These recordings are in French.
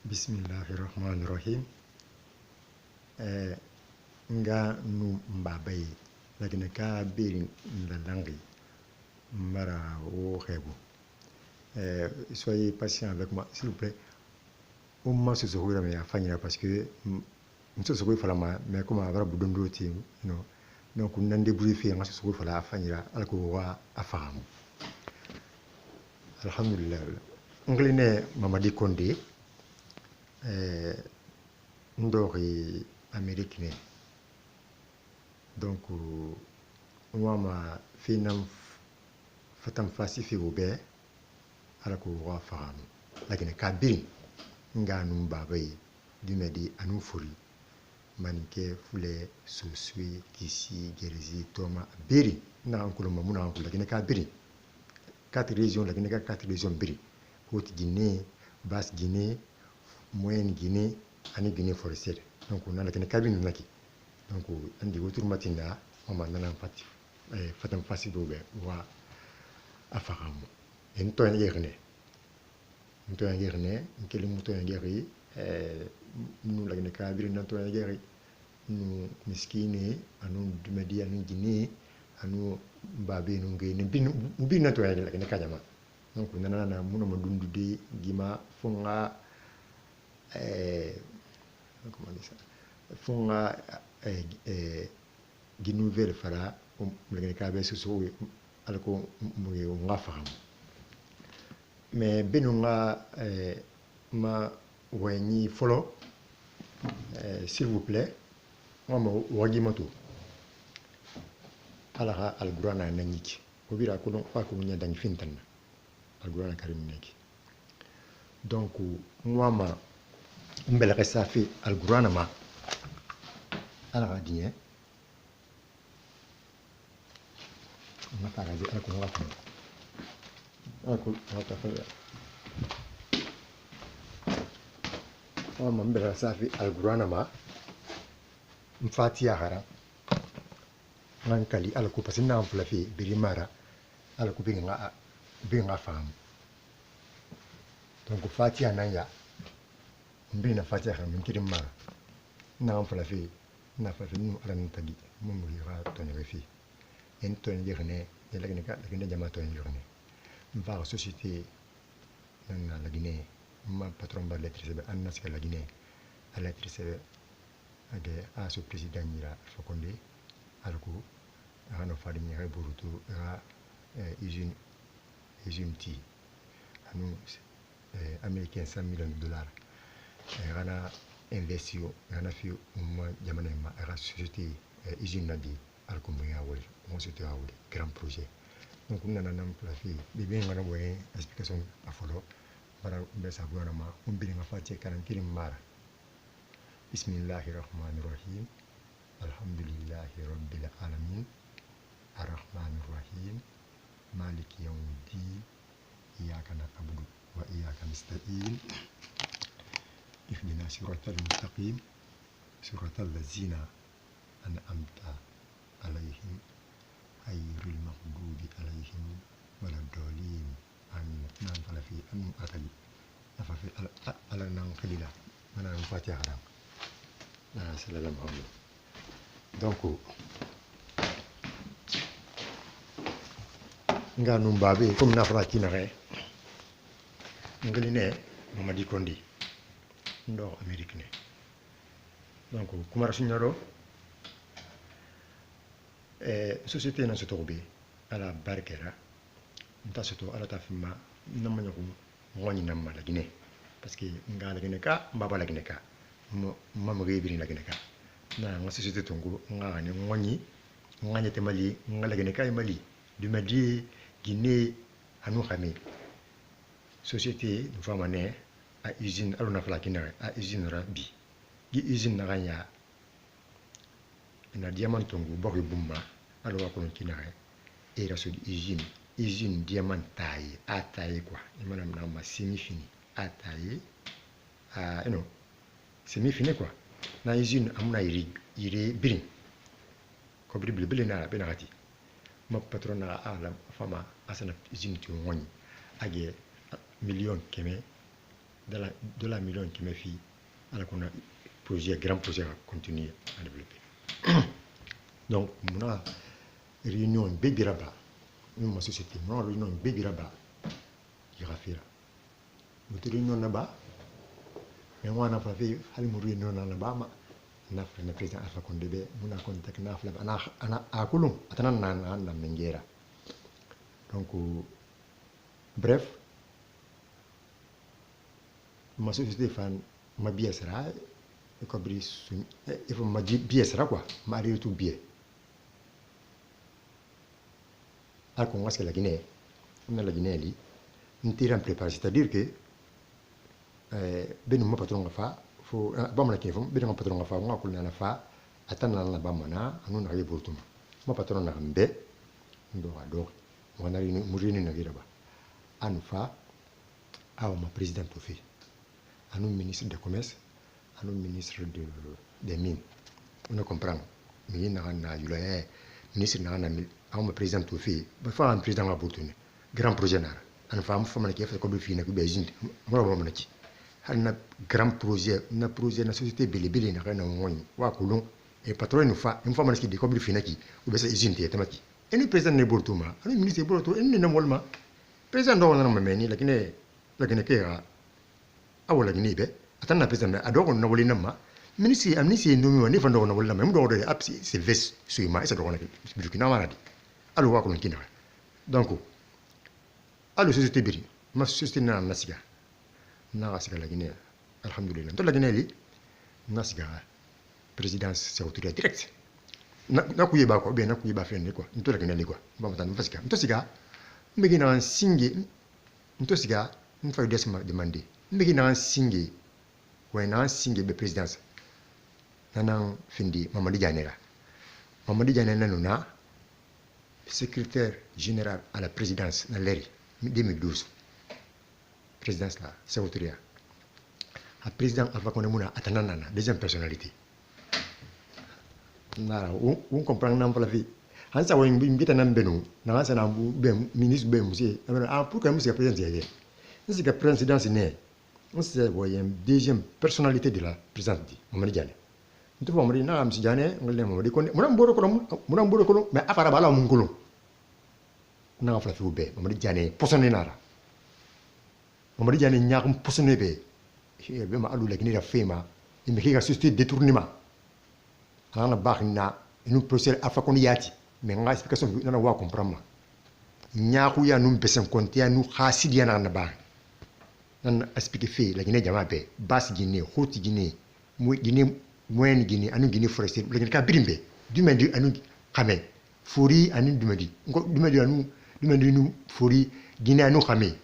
Bismillahirrahmanirrahim. Nga nu mbabai lakini ka birin langi mara o rebo. Soyez patient avec moi, s'il vous plaît. Au moins ce serait mais à finir parce que ce serait fala ma mais comme avoir boudon d'oti non. Donc on a débriefé ce serait fala à finir alko wa afaham. Alhamdulillah. Anglais Mamadi Kondé ndori Amérique ne donc moi ma finam fatam fasi fi obe ala ko wa faham lakini kabiri nga num babai dimedi anu furi manike fule susui kisi gerezi toma biri na ankulo mamuna ankulo lakini kabiri 4 régions lakini ka 4 régions biri Haute Guinée, Basse Guinée, Moyenne Guinée, ani Guinée forestière. Donc on a la cabine naki. Donc on dit autour matinda, on m'a donné un parti. Fatam fasi dobe wa afaram. Et nous t'en guérine. Nous t'en guérine. Quel mot t'en guéri? Nous la cabine nous t'en guéri. Nous miskine, anu dumedi anu Guinée, anu babe nous guéri. Bin nous t'en guéri la kajama. Donc on a na muna madundude gima fonga comment dire ça fonga ginouvelle fara le kabe so alko mo nga faham mais benunga ma wani follow s'il vous plaît moi wagimoto ala alqur'ana naniki obira ko don fa ko nya dañ fintan alqur'ana karim neki donc moi ma mbele resa fi alqur'ana ma ala radien ma para di alko wa fa alko wa ta fa ma mbele resa fi alqur'ana ma mfatiha hara ngankali alko pasina amfla fi birimara alko binga fam donc fatiha nanya mbina fatiha min kirim mara na amfla fi na fa fi nu ala ntagi mo mo yira to ne fi en to ne yirne e la gine ka la gine jama to ne yirne mfa société na la Guinée ma patron ba lettre sebe an naska la Guinée a lettre sebe ade a so président nira Fakonde alko ano fadi ni hay burutu ra usine ti anu américain 100 millions de dollars rana investio rana fi jamana ma ra société usine nadi alko mo yawol mo société awol grand projet donc nana nam la fi bi be ngana boye explication afolo para be sa gouvernement bi nga fatie kan kirim mara bismillahirrahmanirrahim alhamdulillahi rabbil alamin arrahmanirrahim maliki yawmiddin iyyaka na'budu wa iyyaka nasta'in ihdina siratal mustaqim siratal ladzina an'amta alaihim ghayril maghdubi alaihim waladdallin amin nan fala fi an akali nafa fi ala nan khalila mana fatiha ram na sallallahu alaihi donc nga num babe comme na fara kinare ngline Mamadi Kondé ndo Amérique ne donc kumara sunyaro société na sotobe ala barkera nta soto ala ta fima namanya ko ngoni namma la Guinée parce que nga la Guinée ka mbaba la Guinée ka mama gebiri la Guinée ka na nga société tongo nga ne ngoni nganya te Mali nga la Guinée ka Mali du Mali Guinée anu xamé société nous fama ne a usine aluna fala kinare a usine rabi gi usine na ganya na diamant tongo bokki bumma alo wa kono kinare e raso usine diamant taille a taille quoi et madame na ma semi fini a taille non semi fini quoi na usine amuna iri birin ko bibele na benati ma patrona ala fama asana usine tu ngoni age million keme de la million qui m'a fait alors qu'on a projet grand projet à continuer à développer. Donc mon réunion baby rabat ma société mon réunion baby rabat qui va faire notre réunion là-bas mais moi on a fait hali mo réunion là-bas ma na fa na président Alpha Condé be mon a contact na fa ana akulum atana na mengera donc bref ma société fan ma biesera e ko bri sun e fo ma biesera quoi ma arrive tout bien al ko ngaske la Guinée on a la Guinée li ntira préparé c'est-à-dire que benu ma patron fa fo ba ma kefum benu ma patron fa ngakul na fa atana na ba mana anu na ye burtuma ma patron na mbe ndo wa do mo na rini murini na gira ba anu fa awa ma président to fi anu ministre de commerce anu ministre des mines on a comprendre mi na yula ministre na awa ma président to fi ba fa un président a burtune grand projet na anu fa am fa ma ke fa ko be fi na ko be jindi mo ba ma ci un grand projet na société belebele na kana ngoni wa kulung e patron nous fa une fois man ki de comme finaki ou be sa usine te tamaki eni président ne bortuma ani ministre borto eni na molma président do na mameni lakine ke awala gini be atanna président ado na woli nama ministre amnistie no mi woni fa do na woli nama do do apsi Sylvestre Souima esa do na Burkina Maradi alo wa kulung kina donc alo société biri ma société na nasiga na asiga la Guinée alhamdulillah to la Guinée li nasiga présidence c'est autorité direct na kuye ba ko be na kuye ba fenni quoi to la Guinée li quoi ba matan fasika to siga mbegi na singi to siga fa desma demander mbegi na singi way na singi be présidence nanan findi Mamadi Diané na secrétaire général à la présidence na l'ERI 2012 présidence là c'est autorité a président Alpha Condé muna atanana deuxième personnalité na on comprend nan la vie han sa won mbita nan benu na sa na bu be ministre be monsieur pour que monsieur président yé c'est que présidence né on se voyait deuxième personnalité de la présidence Mamadi Diané nto Mamadi na monsieur Diané ngale Mamadi Condé muna mboro ko mais afara bala mun ko na fa fi be Mamadi Diané posone nara Mamadi Diané ñaakum posone be be ma alu la Guinée fema il me qui a société détournement ana baxna inu procès Alpha Condé yati mais nga explication na wa comprendre ñaaku ya num besen konti ya nu khasidi ya na ba nan expliquer fait la Guinée jama be basse Guinée haute Guinée moyenne Guinée anu Guinée forestière la Guinée ka birimbe du mendi anu xamé fori anu du mendi anu fori Guinée anu xamé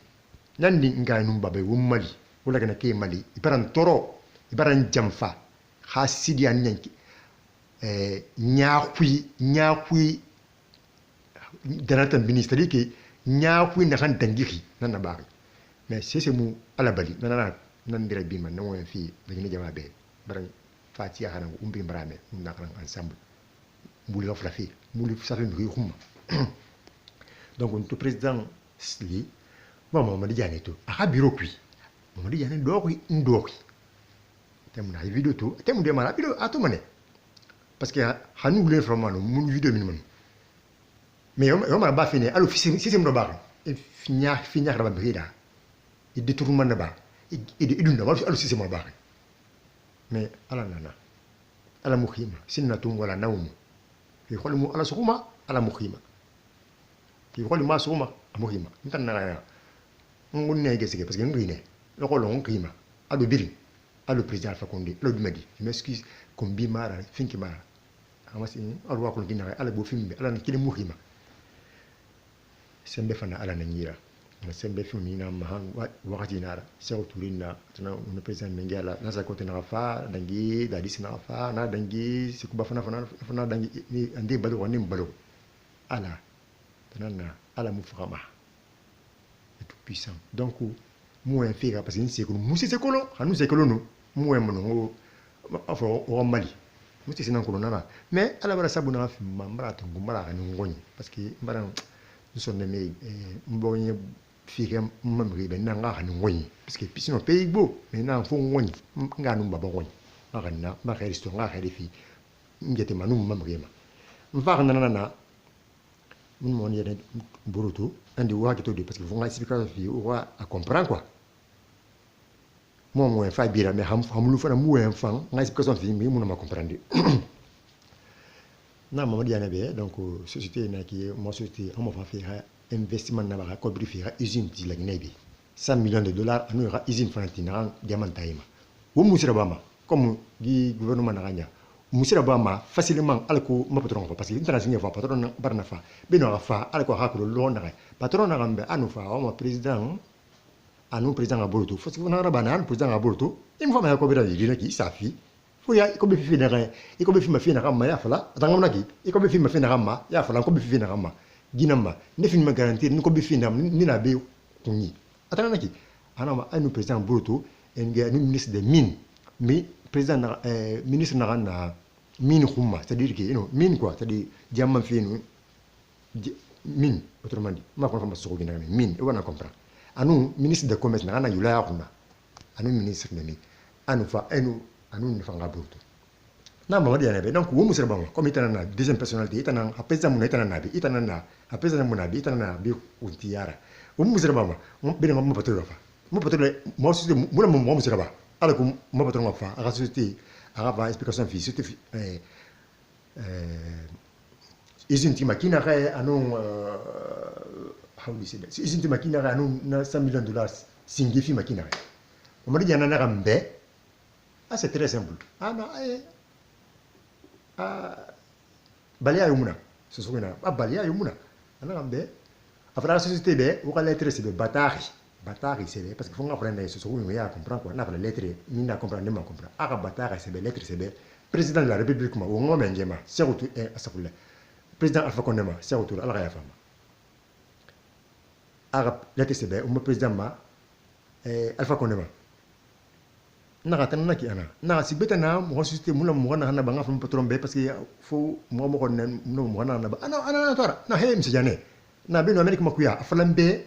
nan di nga num babay wo Mali wala gana ke Mali ibaran toro ibaran jamfa khasidi ya nyanki ñaakui danatan ministre ki ñaakui na kan dangiri nan na bari mais c'est mu ala bali nan dira bi man no fi da ni jama be baran fatia hana umbi mbrame na kan ensemble mbuli la flafi mbuli sa fe mi khuma donc on to président li Mamadi Diané to a bureau kui Mamadi Diané ndoki temu na vidéo to temu de mala vidéo ato mané parce que hanu voulait vraiment mon vidéo minimum mais on m'a pas fini alors si c'est mon bar et finir la brida et détournement na ba et dunda alors si c'est mon bar mais ala nana ala mukhima sinna tum wala nawm fi khol mu ala sukuma ala mukhima fi khol ma sukuma mukhima ntan na ngun ne gese parce que ngine lo ko lo ngima ado biri alo président Alpha Condé lo dumadi je m'excuse comme bi mara finki mara amasi alwa ko ngina ala bo fimbe ala na kile mukhima sembe fana ala na nyira na sembe fimi na mahan wakati nara saw tulina tana on président mengala na sa côté na fa dangi dadi sina fa na dangi sikuba fana dangi ni ande balo woni balo ala tanana ala mufama est tout puissant donc moi fera parce que c'est que nous c'est colo nous c'est colo nous moi mon enfin au Mali nous c'est nan colo nana mais ala bara sabu na fi mambara to ngumara ni ngoni parce que mbara nous sommes mais mbonye figa mamri ben nga han ngoni parce que sinon pays beau mais na fo ngoni nga nu baba ngoni nga na ma kharisto nga kharifi ngete manu mamri ma mfa na mun mon yene burutu andi wa ki to di parce que vous nga expliquer fi ou à comprendre quoi moi fa bira mais ham lu fa mu en fan nga explication fi mi mun ma comprendre na mama diana be donc société na ki mo société on va faire investissement na ba ko brifiera usine di la nebi 100 millions de dollars anu ra usine fantina diamant taima wo musira bama comme di gouvernement na ganya musira bama facilement alko ma patron parce que international fa patron barna fa bino fa alko haklo lo na patron na gambe anu fa o président anu président aborto parce que na rabana anu président aborto im fa ma ko bira di na ki safi fo ya ko be fi na ga ko be fi ma fi na gamma ya fala atanga na ki ko be fi ma fi na gamma ya fala ko be fi na gamma ginamba ne fin ma garantir ni ko be fi na ni na be kunyi atanga na ki ana anu président aborto en ga nu ministre des mines mais président ministre na mine khumma c'est-à-dire que mine quoi c'est-à-dire diamant finu mine autrement dit ma ko fa ma so gina mine e wana comprendre anu ministre de commerce na yula ya khuna anu ministre de mine anu ni fa ngaburtu na ma wadi anabe donc wo musira bango comme itana na deuxième personnalité itana apesa mun itana nabi itana na apesa mun nabi itana na bi untiara wo musira bango mo be mo patro fa mo patro mo société mo musira ba ala ko mo patro fa a société a va explication fi société usine ti makina ka anu how do you say that usine ti makina ka anu na 100 millions de dollars singifi makina ka o mari jana na gambe c'est très simple balia yumuna ce sont na balia yumuna ana gambe afra la société be o ka lettre c'est batari c'est parce que faut apprendre ce sont ya comprendre quoi na la lettre ni na comprendre ma comprendre aka batari c'est lettre c'est président de la république ma o ngome njema surtout asafula président Alpha Condé ma surtout ala ya fama aka lettre c'est o président ma Alpha Condé ma na tan na ki ana na si betana mo société mo mo na na banga fam patron be parce que fo mo na mo na ba ana tora na he mi jane na bino amerique makuya afalambe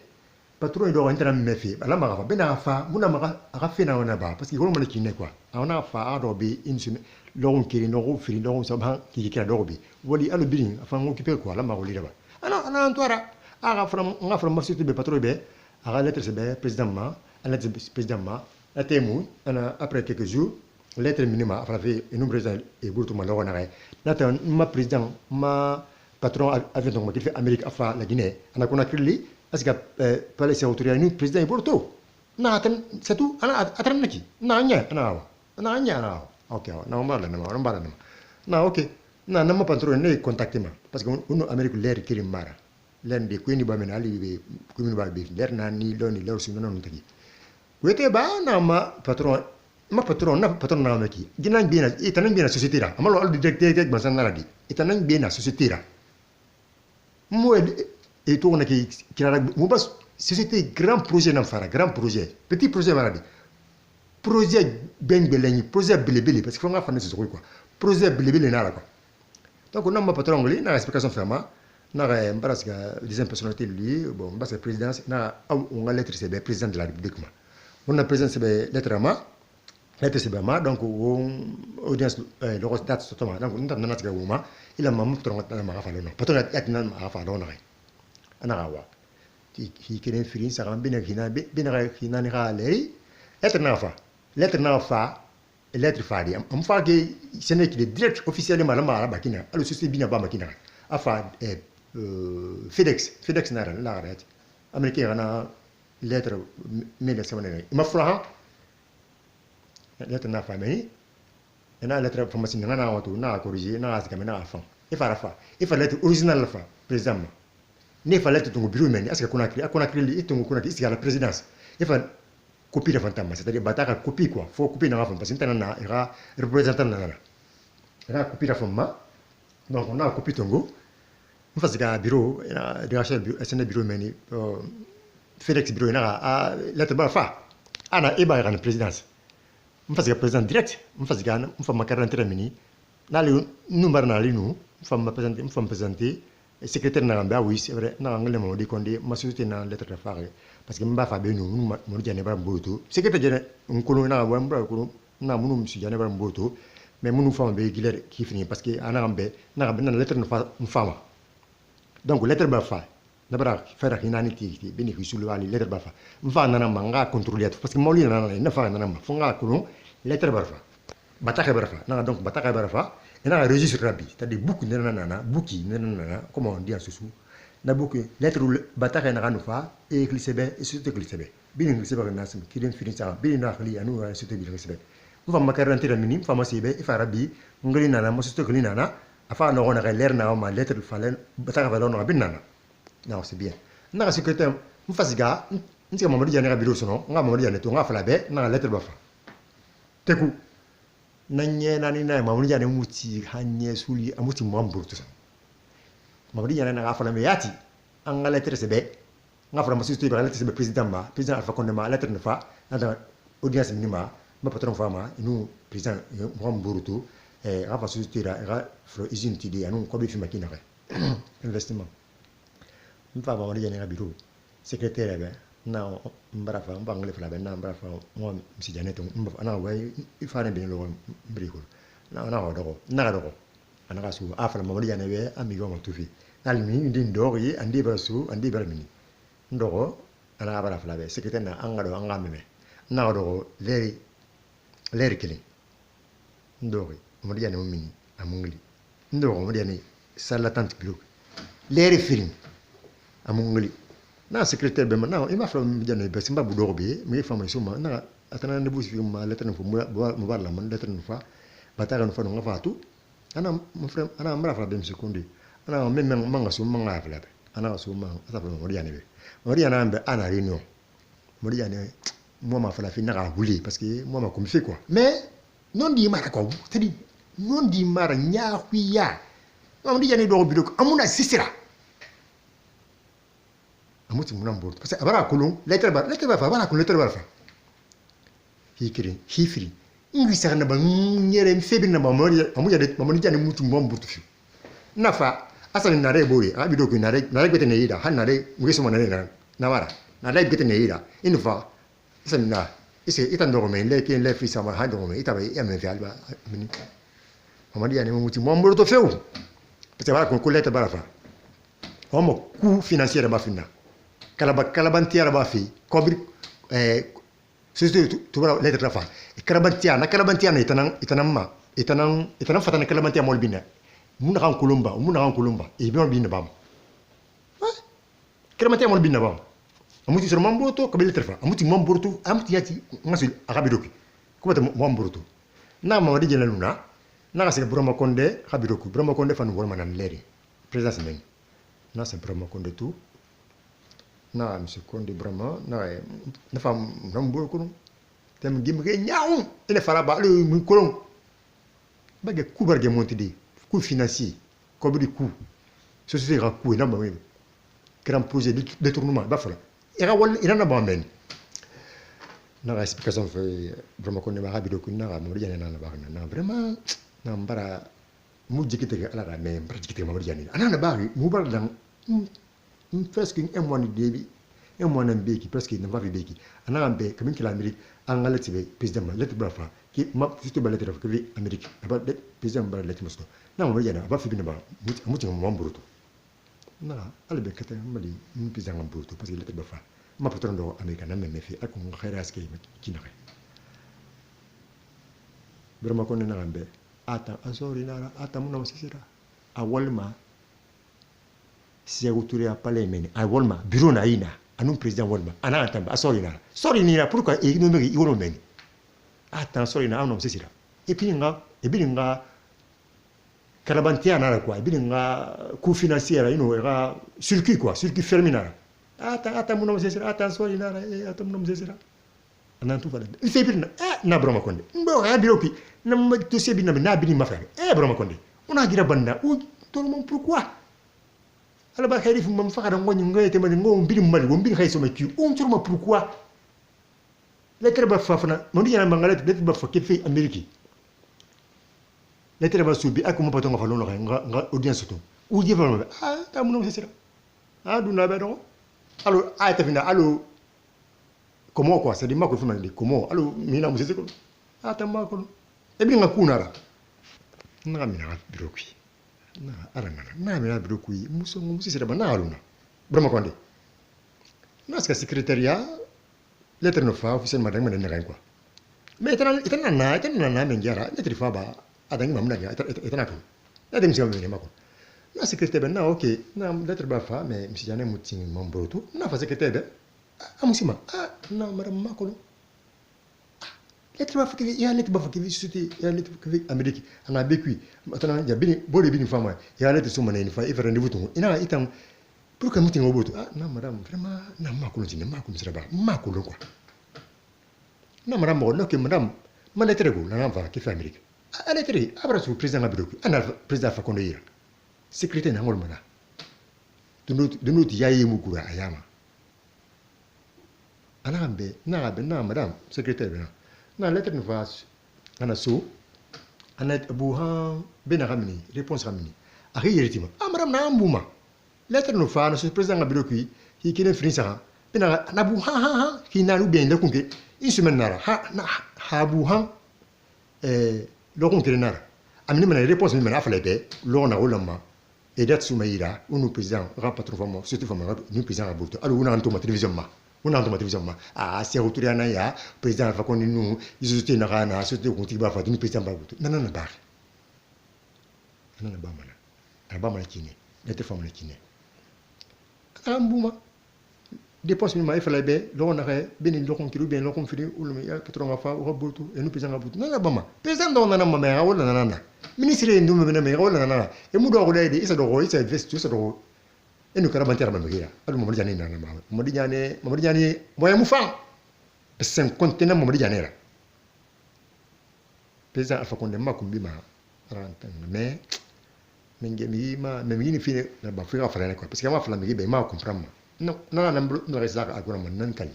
patron do intera mefi ala ma fa bena fa muna ma aga fina ona ba parce que ko mo na kine quoi ona fa ado bi insime logon kiri no go firi logon so ba ki kira do bi woli alo birin afa ngo kipe quoi ala ma go lira ba ana tora aga from nga from société be patron be aga lettre se be président ma ala président ma la temu ana après quelques jours lettre minima a fait un nombre et burtu ma logona ray nata ma président ma patron avait donc fait Amérique afa la Guinée ana kona krili asika pale se autoria ni président et burtu na tan c'est tout ana atran naki na nya na ok na mbala na ok na ma patron ne contacter ma parce que on Amérique l'air kirim mara l'ende ko ni ba men ali be ko min ba be l'air na ni lo ni lo su non tagi wete ba na ma patron na meki ginan bina itanan bina société ra amalo al directeur bansan na radi itanan bina société ra mo e to na ki kirara mo bas société grand projet na fara grand projet petit projet maradi projet ben beleni projet belebele parce que nga fa ne ce quoi projet belebele na la quoi donc on a ma patron ngoli na explication ferma na mbaraska deuxième personnalité lui bon mbaraska présidence na on a lettre c'est président de la république ma on a président c'est lettre c'est ma donc audience le reste date totalement donc on a notre gouvernement il a maman patron na ma fa non patron at na ma fa non ana gawa qui kenen firin sa bina hina ni galeri lettre na fa lettre fadi am fa que ce n'est que le direct officiellement la bakina alors c'est bien ba makina afa FedEx na la arrête américain na lettre mais ça ma fra lettre na fa mais na lettre formation na watu na corriger na aska na fa il fa lettre original fa président ne fa lettre ton bureau mais est-ce que kuna créé ton kuna ici à la présidence il fa copie de fantôme c'est-à-dire bataka copie quoi faut copie na fa parce que na era représentant na copie de fantôme donc on a copie tongo on fa ga bureau na de bureau mais FedEx bureau na lettre ba fa ana eba ga présidence on fa ga président direct on fa ma 40 minutes na le number na linu on fa présenter secrétaire na gamba oui c'est vrai na ngale mo di kondi ma société na lettre de faire parce que mba fa be no mo jane bara mboto c'est que te jene ngolo na wa mbra ko na munu musi jane bara mboto mais munu fa be giler ki fini parce que ana gambe na gambe na lettre no fa mfama donc lettre ba fa na bara fera hinani ti bini ki sulu ali lettre ba fa mfa na manga contrôler parce que mo li na fa na ma fonga ko lettre ba fa bataka ba fa na donc bataka ba fa et na registre rabi c'est-à-dire beaucoup nana bouki nana comment on dit en sous na beaucoup lettre bataka na kanu fa e klisebe e surtout klisebe bini klisebe na sim kidem fini sa bini na khali anu surtout bi klisebe vous ma quarantaine de minutes fama sibe e fa rabi ngali nana mo surtout kli nana afa no ona l'air na ma lettre falen bataka va no bin nana non c'est bien na secrétaire mfasiga ntika mamadi jane rabiro sono nga mamadi jane to nga fala be na lettre ba fa teku nanye nani na mamadi jane muti hanye suli amuti mwamburu to sa mamadi jane na fala me yati anga lettre sebe nga fala masuti ba lettre sebe président Alpha Condé ma lettre ne fa na audience minima ma patron fama inu président mwamburu to rafa suti ra fro usine tidi anu ko be fi makina re investissement mfa mamadi jane rabiro secrétaire be na mbarafa mbangale fala be na mbarafa mo msi janeto mba ana way ifane be lo briko na do ana ga su afala mamadi jane be amigo mo tufi almi ndin dori andi basu andi barmini ndoro ana bara fala be secrétaire na anga meme na do leri kili ndori mamadi jane mo mini amungli ndoro mamadi jane sala tante kilo leri film amungli na secrétaire be na ima from jane be simba budoro be mi fama suma na atana ne busi ma lettre no mo barla man lettre no fa batara no fa no ngafatu ana mon frère ana mara fa be mi seconde ana même manga so manga afla be ana so manga asa fa mo riane be mo riane be ana réunion mo riane moi ma fa la fin na rouler parce que moi ma comme fait quoi mais non di mara ko c'est-à-dire non di mara nyaahuya on di jane do bidok amuna sisira amuti munambo parce que abara kulun lettre ba fa abara kulun lettre ba fa hifri ngi sax na ba ñere febi na ba mo amuja de mo ni jani mutu mbombo tu fi nafa asal na re bori abi do ko na re bete ne ida han na re ngi so na mara na re bete ne ida une fois asal na ise itan do men le ken le fi sama ha do men ita ba ya men fi alba mini mo di jani mutu mbombo to feu parce que abara ko lettre ba fa homo coût financier ba finna kalabantiara ba fi kobri surtout tu bara lettre fa kalabantiara itanam fatana kalabantiara mol bina mun kan kulumba e bion bina bam kalabantiara mol bina bam amuti sur mamboto ko lettre fa amuti mamboto amuti yati ngasul arabidoki ko bata mamboto na ma di jena luna na se Brahma Condé habidoku Brahma Condé fan wol manan leri présence men na se Brahma Condé tout na monsieur Condé Brahma na fam nambo ko tem gimge nyaaw ene fara ba le mu kolon bagge ku barge monti di ku financier ko bi ku société ra ku na ba mi grand projet de détournement ba fala era wol ina na ba men na explication fe Brahma Condé ba habido ku na mo jane na ba na vraiment na mbara mu jikite ala ra mais mbara jikite mo jane ana na ba mu bar dan presque un mois de début un mois de béki presque ne va pas béki ana ambe comme que l'Amérique en galette be président lettre brafa qui ma juste ba lettre que l'Amérique ba président ba lettre musto na mo yana ba fi bina ba muti mo mburuto na albe kata mali mu président mburuto parce que lettre brafa ma patron do Amérique na même fi ak mo xéra askay ki na Brahma Condé na ambe ata asori na ata mo na sisira awalma si autouré à palais men à Walma bureau na ina anun président Walma ana atamba sorry na pourquoi et no meri iwono men attends sorry na anom sesira et puis nga kalabantia na quoi et puis nga coût financier ino era circuit fermé na attends mon nom sesira attends sorry na attends mon nom sesira ana tout fala il fait bien na Brahma Condé ndo ha bureau pi na ma dossier bi na bi ma faire Brahma Condé on a gira banda ou tout le monde pourquoi ala ba khayri fum fa kada ngoni ngoyete man ngom birim mali wo bir khayso ma ki on turma pourquoi lettre ba fafna mo di yana mangalet lettre ba fakki fi Amérique lettre ba subi ak mo patonga fa lolo nga audience to ou di fa ta mo no sesira du na be do allo ay ta fina allo comment quoi c'est dit ma ko fuma di comment alors mina mo c'est ko ata ma ko e bi nga kunara na mina biro qui na ara na mina biro qui muso c'est ba na aluna brama ko ndi na ska secrétariat lettre no fa officiellement dang ma ne quoi mais itana na mengiara lettre fa ba adang mamna ga itana ko na dem siamo ne ma ko na secrétaire na ok na lettre ba fa mais msi jane mutin mambo to na fa secrétaire amusima na madame makolo lettre ba fa ke ya lettre ba fa ke société ya lettre ke Amérique ana bekui atana ya bini bole bini fama ya lettre so manene fa e fa rendez-vous to ina itam pour que mutin oboto na madame vraiment na makolo tine makolo sera ba makolo quoi na madame mo no ke madame ma lettre go na va ke fa Amérique a lettre abra su président abro ana président fa kondo ira secrétaire na ngol mana dunu ti yayi mu kura ayama ana be na madame secrétaire na lettre ne va ana so ana buha bena ramini réponse ramini ari yeritima madame na ambuma lettre no fa na so président abro qui kine finisa bena na buha ki na lu bien le kunke une semaine nara ha buha lo kunke nara amini mana réponse mi mana afale be lo na olama et d'être soumaïra ou nous président rapatron famo surtout famo nous président aborto alors on a en télévision ma c'est retourné à ya président fa ko nous ils étaient na rana surtout ko tiba fa nous président aborto non ba mana kine d'être famo kine ambuma dépense mi ma fallait be lo na re beni lo kon kiru bien lo kon firi ou le ya patron fa o aborto et nous président aborto non ba ma président on na ma ya wala na ministre ndu me na wala na e mu do ko lady isa do ko isa vest isa do e nu kara banter ma ngira alu mo jani na ma mo di jani moya mu fa sen contenant mo di jani ra président afa konde ma ko bima rantan mais mingi mi ma me mi ni fine na ba fira fa na ko parce que ma fa la mi be ma comprendre non no resa ka agora man nan kali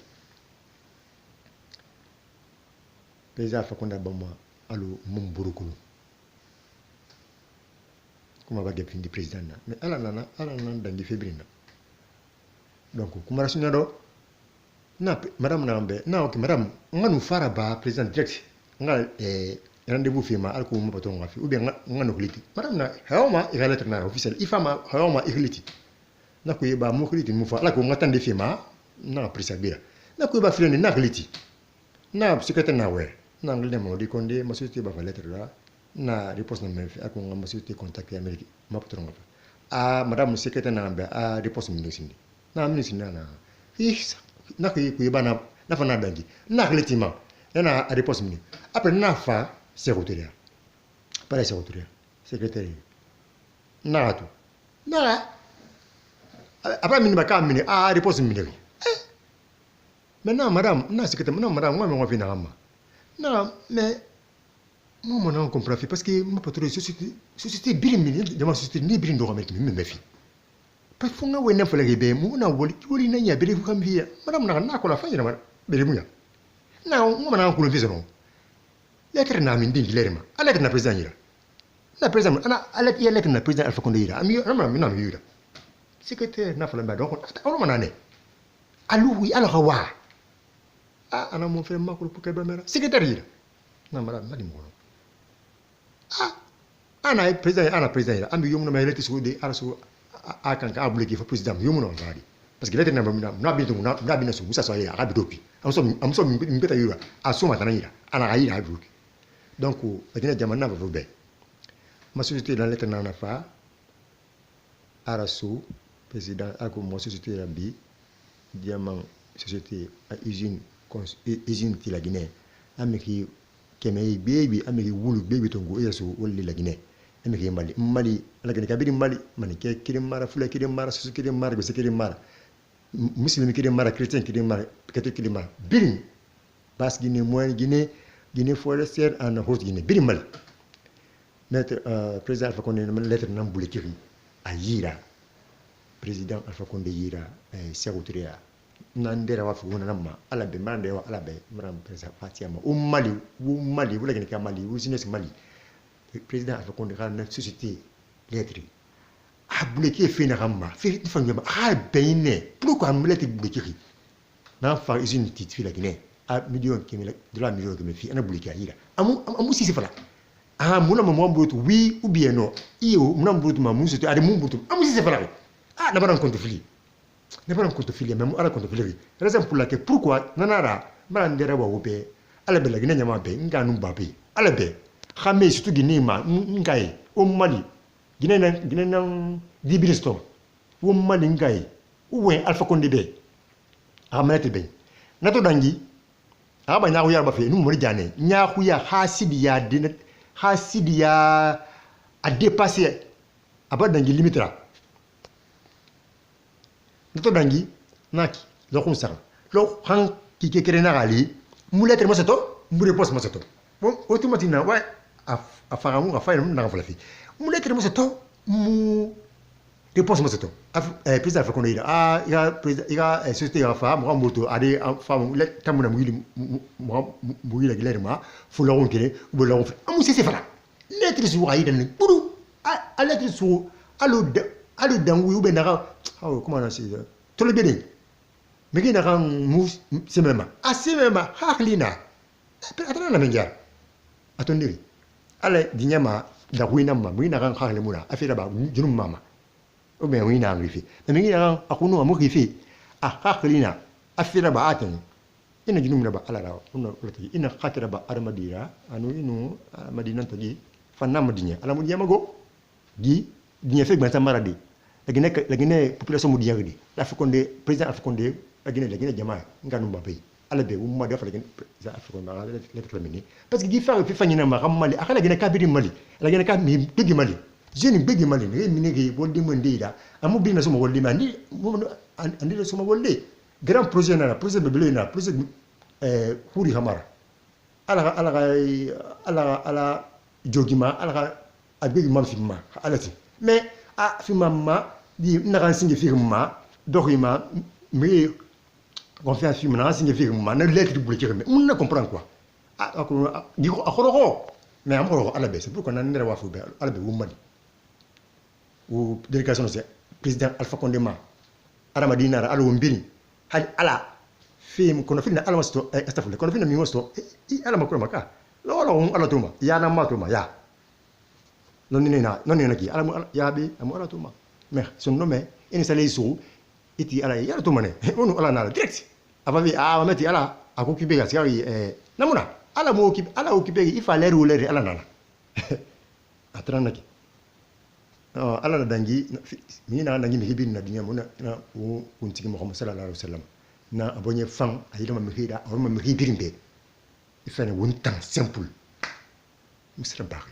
président afa konde ba mo alu mum burukulu kuma ba gep ndi président na mais ala nan dangi fébrine donc kuma rasuna do na madame nambe na ok madame nganu fara ba président direct nga rendez-vous fima alko mo pato ngafi ou bien nganu kuliti madame na hawma lettre na officiel ifama hawma igliti na ko yeba mo kuliti mo fa ala ko ngatande fima na prisabira na ko yeba filene na kuliti na secrétaire na we na ngilde mo di konde ma société ba lettre la na réponse na me ako ngam société contacté Amérique ma patron ngafa madame secrétaire na ngamba réponse mi nosindi na mi nosindi na na ko yeba na fa na dangi na kuliti na réponse mi après na fa secrétaire para secrétaire secrétaire na to na après mi ba ka mi réponse mi maintenant madame na secrétaire non madame moi me na ma na mais moi on comprend parce que ma patron société birimini de ma société ni birin do avec mi me fi parce que nga wena fala be mu na woli na nya bere fu kam via madame na ko la fa ina bere mu ya na mo na ko lo vision lettre na min dingi lerma lettre na président ira na président ana lettre na président Alpha Condé ira ami na mi ira secrétaire na fala ba donc on ma ne alu wi ala hawa ana mo frère makolo pour que ba mera secrétaire ira na mara na di mo ana président ira ami yomu na lettre so de araso akan ka abulé fa président yomu na ngadi parce que lettre na na bi donc na bi na so musa so ira abi dopi am so mi beta ira aso ma tanira ana ira abi donc adina jamana ba be ma société dans lettre na fa araso président ako mo société la bi diamant société à usine ti la Guinée ameki kemei baby ameki wulu baby tongo yeso wolli la Guinée ameki mali la Guinée kabiri mali mani ke kirim mara fula kirim mara susu kirim mara bese kirim mara muslim kirim mara chrétien kirim mara catholique kirim mara birim bas Guinée moyen Guinée forestière en haute Guinée birim mali maître président Alpha Condé lettre nam boule kirim a yira président Alpha Condé yira secrétaire nandera wa fu na ma ala be mande wa ala be mram président fatia ma mali wala gene ka mali wu sines mali président Alpha Condé na société lettre a bloqué fi na ramma fi fa ngema a beyne pourquoi am lettre bloqué n'a fa usine titfi la Guinée a million kemela $1 million que me fi ana bulika ira amu sisi fala ah muna mamu mbutu oui ou bien non iyo muna mbutu mamu c'est ari mbutu amu sisi fala ah na baran compte fili ne baran compte fili même ala compte fili raison pour laquelle pourquoi nanara baran dere wa wobe ala be la Guinée nyama be nganu babe ala be xamé surtout Guinée ma ngai o Mali Guinée nan dibilisto o Mali ngai ou Alpha Condé be amanete be nato dangi aba nyaku ya ba fe nu mori jane nyaku ya hasidiya dine hasidiya a dépasser aba dangi limitra nato dangi naki lo kun sa lo han ki ke kere na gali muletre mo seto mbure pos mo seto bon automatiquement ouais a faramu a faire na fala fi muletre mo seto mu réponse mo seto président fa kono ida iga société ya fa mo moto ade fa mo le tamuna mo yili mo yila gilerma fu lo won kene bo lo won amu c'est fala lettre su wa ida ni buru a lettre su alo dangu ube na comment on dit to le bede me gina kan mu semema a semema haklina atana na menja atondiri ale dinyama da wina ma mu ina kan hakle muna afira ba junum mama o bien wina ngrifi me gina kan akunu amu grifi a haklina afira ba aten ina junum na ba alara ono lati ina hakira ba armadira anu inu madina tagi fanna madinya ala mu yamago di dinya fek ban samaradi la Guinée population mu diya di la Condé président Alpha Condé la Guinée jamaa nganu mbabe ala be umma dafa la Guinée za Afrique ma la terminer parce que di fa fi fanyina ma xam Mali akala Guinée ka biri Mali la Guinée ka mi bigi Mali jeune bigi Mali ne minigi woldi monde da amu bi na suma woldi ma ni andi la suma woldi grand projet na projet de blé na projet huri hamara ala jogima ala abigi mam fi ma ala ti mais a fi mamma di naran singe firma doxima mais confiance fi na singe firma na lettre bu ci mais on ne comprend quoi di ko akoro mais am ko ala be c'est pourquoi na ndere wa fu be ala be wumani ou délégation c'est président Alpha Condé ma ara madina ala wombiri hal ala fi kono fi na ala masto astafule kono fi na mi masto ala makoro maka lolo ala tuma ya na matuma ya non ne ki ala ya be am ala tuma mais son nommé ini sale so iti ala ya tuma ne onu ala na direct avavi meti ala akokibe ga sikari namuna ala mo ki ala okibe il fallait rouler ala nana atrana ki ala dangi mi na dangi mi hibin na dunya mona na o kuntigi Muhammad sallallahu alaihi wasallam na abonye fan ayida ma hida o ma hibin be ifane wontan simple misra bari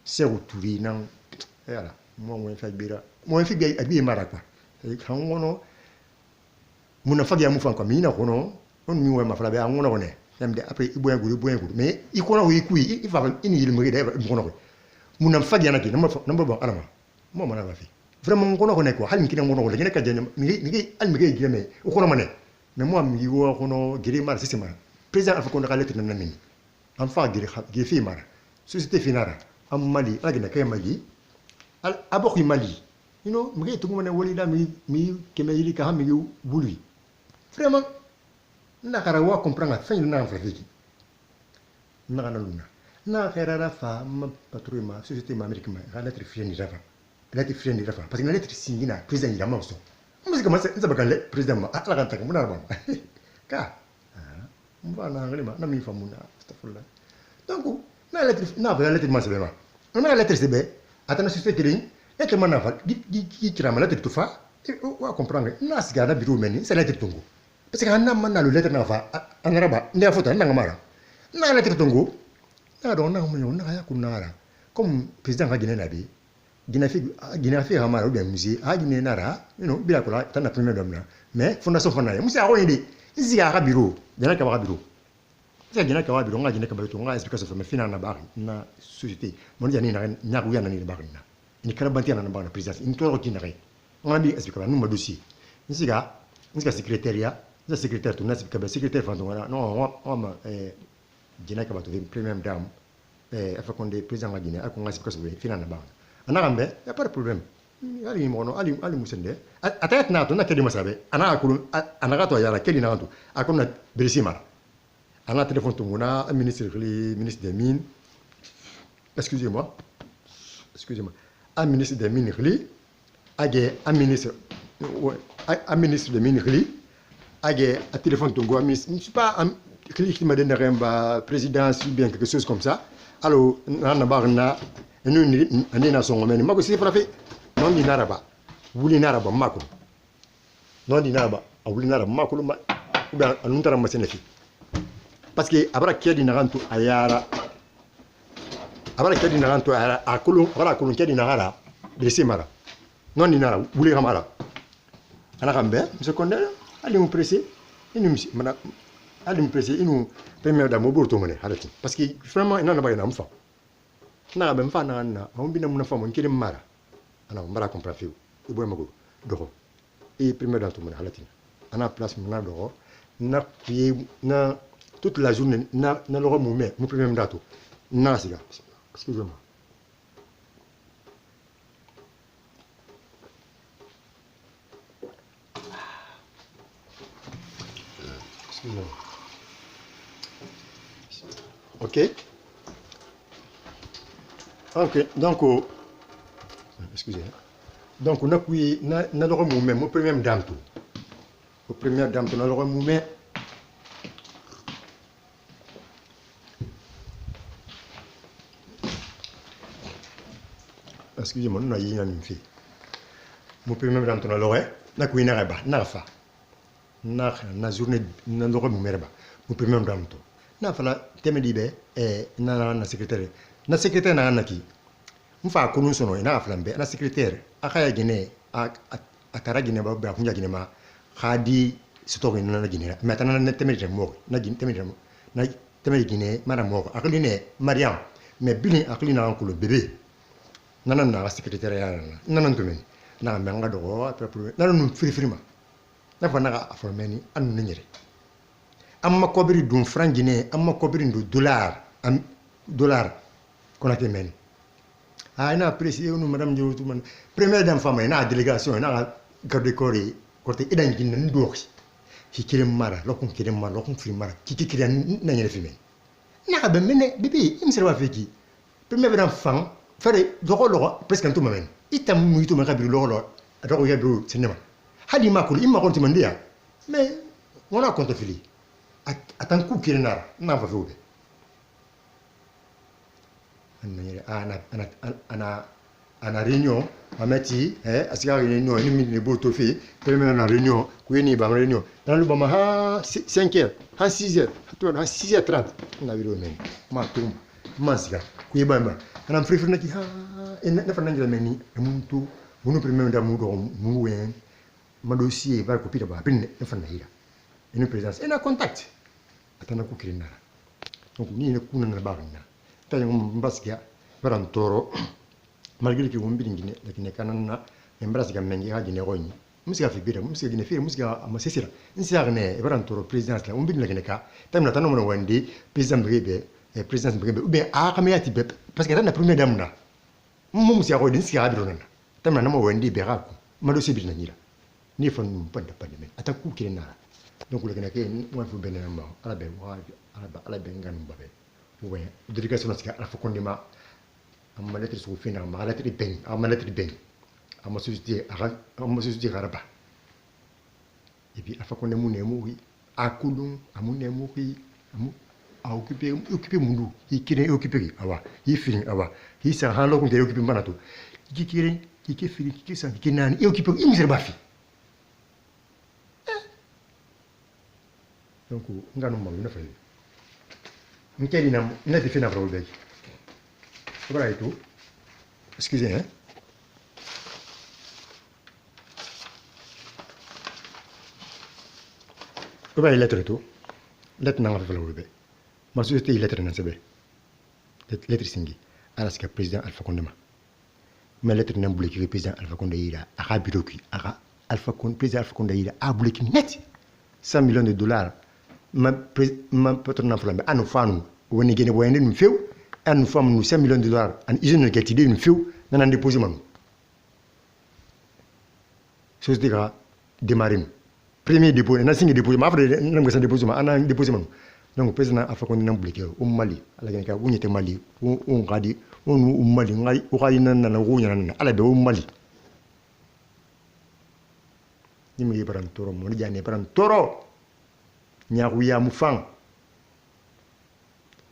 c'est retrouvé nan voilà moi fait bira moi fait bien abi mara quoi kan wono muna fagia mu fan quoi mi na kono on mi wa ma fala be an wono ne yamde après iboya guri mais i kono wi kui i fa ini yil mo gede kono ko muna fagia na ki namba bon alama mo mana la fi vraiment kono ko ne ko hal mi kina wono ko le ka jeni mi al mi gede mais o kono mané mais moi mi wo kono giri mar système président Alpha Condé ka lettre nan nani am fa giri fi mara société finara am Mali ala gina kay Mali al abokhi Mali you know mi to ngone woli da mi keme yili ka mi bului vraiment na kara wa comprendre fa na fa fiki na kana luna na kherara fa ma patrouille ma société ma américaine ma lettre fieni rafa parce que la lettre singina président ila mawso musique ma c'est ba le président ma ala kan tak muna ba ka mba na ngalima na mi fa muna astaghfirullah donc na lettre na ba lettre ma c'est ba na lettre c'est ba atana société killing lettre ma na fa gi kira ma lettre to fa wa comprendre na siga na bureau meni c'est lettre tongo parce que hanna man na le lettre na fa anaraba ndia fota na ngamara na lettre tongo na do na mo na ya kunara comme président ga Guinée na bi Guinée fi hamara ou bien musée a Guinée nara you know bila ko la tan na premier dom na mais fondation fona ya musa ko yindi ziga ga bureau dana ka ba bureau c'est Guinée ka ba bureau nga Guinée ka ba to nga explication fa fina na ba na société mon jani na nyaku ya na ni ba na ni kala banti na ba na président ni to ko ki na re on a bien expliqué nous ma dossier ni siga secrétariat le secrétaire tout n'est pas secrétaire fantôme non on Guinée ka ba to première dame Alpha Condé président de Guinée a ko ngasi ko so fina na ba ana gambe y a pas de problème ali mono ali musende atayat na to na kedi masabe ana akulu ana gato yara kedi na to akuna brisimar ana téléphone to nguna ministre des mines excusez-moi un ministre des mines un ministre des mines un téléphone to ngua ministre je sais pas qui m'a donné un président ou bien quelque chose comme ça alors na barna nous na songo mais mako si frappé non di naraba wuli naraba mako non di naraba wuli naraba mako ma ba anuntara masene fi parce que abara kedi narantu ayara abara kedi narantu ayara akulu abara akulu kedi nagara blessé mara non di nara wuli kamara ana kambe monsieur Condé ali mu pressé inu mana ali mu pressé inu premier da mo burto mone halati parce que vraiment ina na bayina mfa na ba mfa na on bina mun fa mon kedi mara ana mara comprendre fiu ibo mago doxo et premier dans tout mone halati ana place mona doxo na na toute la journée na le remoumé mon premier dato na siga excusez-moi ok donc excusez donc na kui na le remoumé mon premier dato au premier dato na le remoumé excusez-moi, nous avons une fille. Mon premier dans ton aloré, n'a qu'une araba, n'a fa. N'a journée, n'a l'oré mon merba. Mon premier dans ton. N'a fa la teme d'ibé et n'a secrétaire. N'a secrétaire n'a qui. M'fa connu son nom, n'a flambé. La secrétaire, à Kaya Guinée, à Karagine, à Funja Guinema, Hadi, Story, n'a Guinée. Maintenant, n'a teme de mort, n'a teme Guinée, madame mort, à Riné, Mariam, mais Billy à Clina en le bébé. Nanan na secrétaire nanan to men na menga do après nanan frima na fa na formeni anu nyere amma kobiri dum franc guiné amma kobiri ndu dollar konate men ina apprécié nous madame Dioutou man première dame femme na délégation na garde corps côté idan guiné ndoxi ki kirem mara lokon frima ki kiran na nyere fi men na ba mene bibi imsere wa feki première dame femme fare dogo presque tout même itam muito ma kabiru logo dogo ya biru cinéma hadi makul imma konti mandia mais on a compte fili atan ku kirina na fa fude ana réunion amati asiga réunion ni mi ne boto fi premier na réunion ku ni ba réunion dans le bama ha 5h ha 6h ha 6h30 na biru men ma tum masiga ku yeba anam free na ki ha na fa nangira meni muntu bunu premier da mu do mu wen ma dossier va ko pita ba bin na fa na hira une présence et un contact atana ku kirina donc ni ne kuna na ba na tay ngum mbasga baran toro malgré que ngum bidingine lakini kanana mbasga mengi ha gine goni musiga fi bida musiga gine fi musiga amasesira insiagne baran toro présidence la umbin lakini ka tamna tanu mo wandi président brebe et présidence brebe ou bien a kamiyati be parce que la première dame na mo musiga ko din siga bidona tamna mo wandi be ra ko ma do sibir na nyira ni fa num panda pande men ataku kirina donc le gna ke mo fu benena ma ala be ngam babe ouais délégation siga ala fokondima amma lettre su fina ma lettre ben amma société garaba et puis afa konde mu ne mu wi akulum amu ne mu wi amu a occupé mundu i kire occupé awa i feeling awa i sa halo ko de occupé manato ki kire ki ke feeling ki sa ki nani i occupé i misere bafi donc ngano mo na fa nkeli na defina problème voilà et tout excusez hein comment il lettre et tout lettre n'a pas fait le ma société lettre n'a pas lettre singi ala ska président Alpha Condé mais lettre n'a bloqué président Alpha Condé ira a biroki a Alpha Condé président Alpha Condé ira a bloqué net 100 millions de dollars ma patron n'a pas anu fanu woni gene boyende num few anu fam nu 5 millions de dollars an usine ke tidé num few nan déposer man société ka démarrer premier dépôt na singi dépôt ma afre na ngasa dépôt ma ana dépôt man donc président afa ko na bloqué o Mali ala gene ka wunyete Mali o ngadi o Mali ngai o kali nan na wo nyana ala be o Mali ni mi baran toro mo ni jani baran toro nyaaku ya mu fang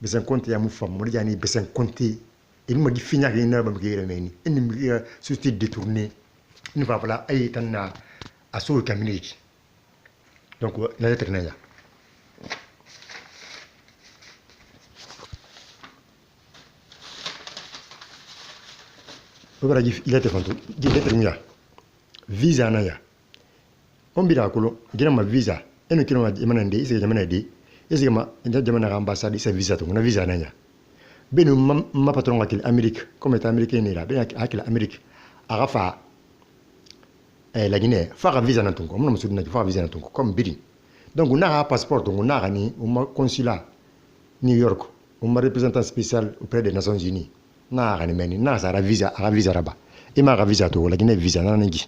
besen compte ya mu fam mo ni jani besen compte il m'a dit finir rien ba mi remeni ni mi société détournée ni va voilà ay tan na aso community donc la lettre na ya Bobara il était fanto di lettre ya visa na ya on bira kolo gina ma visa eno kino ma manande ise jamana de ise ma nda jamana ambassade ise visa to na visa na ya benu ma patron akil Amérique comme état américain ni là ben akil Amérique arafa la Guinée fa visa na tonko mo musudna fa visa na tonko comme biri donc on a un passeport donc on a ni un consulat New York un représentant spécial auprès des Nations Unies na gani meni na sa visa raba et ma visa to la Guinée visa na ngi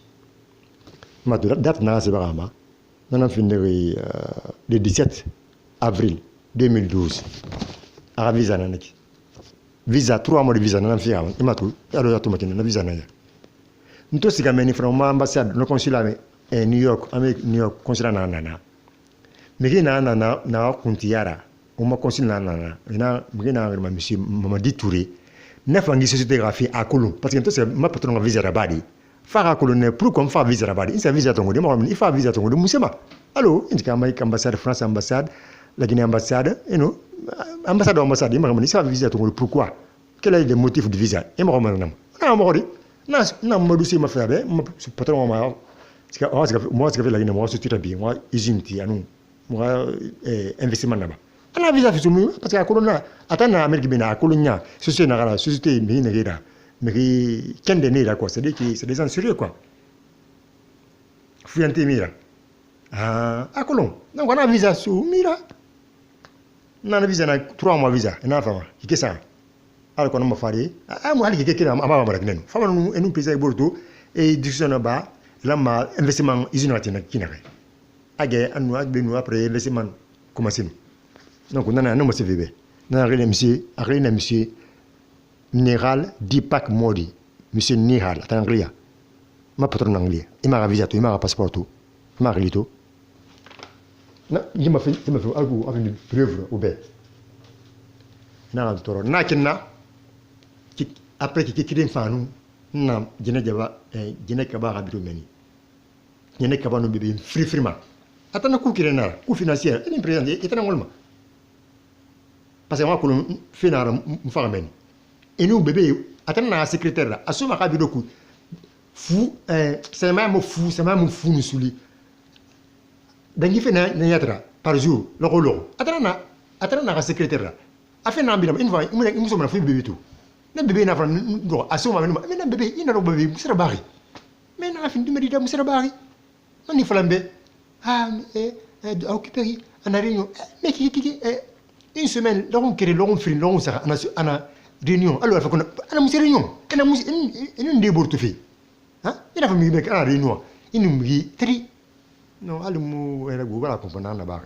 ma date na se barama na finir le 17 avril 2012 a visa na ngi visa 3 mois de visa na fi avant imatu alors ya to makina na visa na ya nto siga meni from ambassade no consulat New York Amérique New York consulat na mege na kuntiara uma consulat na mege na monsieur Mamadi Touré na fangi société graphie akulu parce que nto c'est ma patron visa rabadi fa akulu ne pour comme fa visa rabadi il visa tongo de mo il fa visa tongo de musema allo indika mai ambassade France ambassade la Guinée ambassade et non ambassade il m'a dit ça visa tongo pourquoi quel est le motif du visa il m'a dit na mo dit na mo du ma fa be patron ma parce que moi ce que la Guinée moi c'est très bien moi izinti anu moi investissement là-bas ana visa fisumi parce que akolona atana Amérique bina akolonya société na société mi ngira mais kende ne là quoi c'est des gens sérieux quoi fuyante mira akolon donc on a visa sous mira na visa na 3 mois visa na fama kike ça alors qu'on m'a fait moi ali kike na ama mara kineno fama nous nous pesa borto et discussion na ba là ma investissement usine atina kinare age anu agbe nous après investissement commencer donc on a un nom CVB na monsieur Minéral Dipak Modi monsieur Nihal atanglia ma patron anglais il m'a visa tout il m'a passeport tout ma relito na il m'a fait algo avec une preuve au bet na toro na kinna après qui kidin fanu na jina jaba jina kaba rabido meni jina kaba no bébé free ma atana ku kirena ku financière il président etana ngolma parce que moi ko finara mfa meni et nous bébé atana secrétaire là asuma ka bido ku fou c'est même fou ni suli dangi fait na yatra par jour lo atana ka secrétaire là afin na mbila une fois il me sommes fait bébé tout na bébé na fran do asuma mais na bébé ina ro bébé musara bari mais na fin du medida musara bari mani flambe occupé en réunion mais qui une semaine l'on crée l'on fait l'on ça ana réunion alors faut qu'on ana musi réunion ana musi une déborte fait hein il a fait mi ana réunion il nous dit tri non alumu era go bala comprendre na ba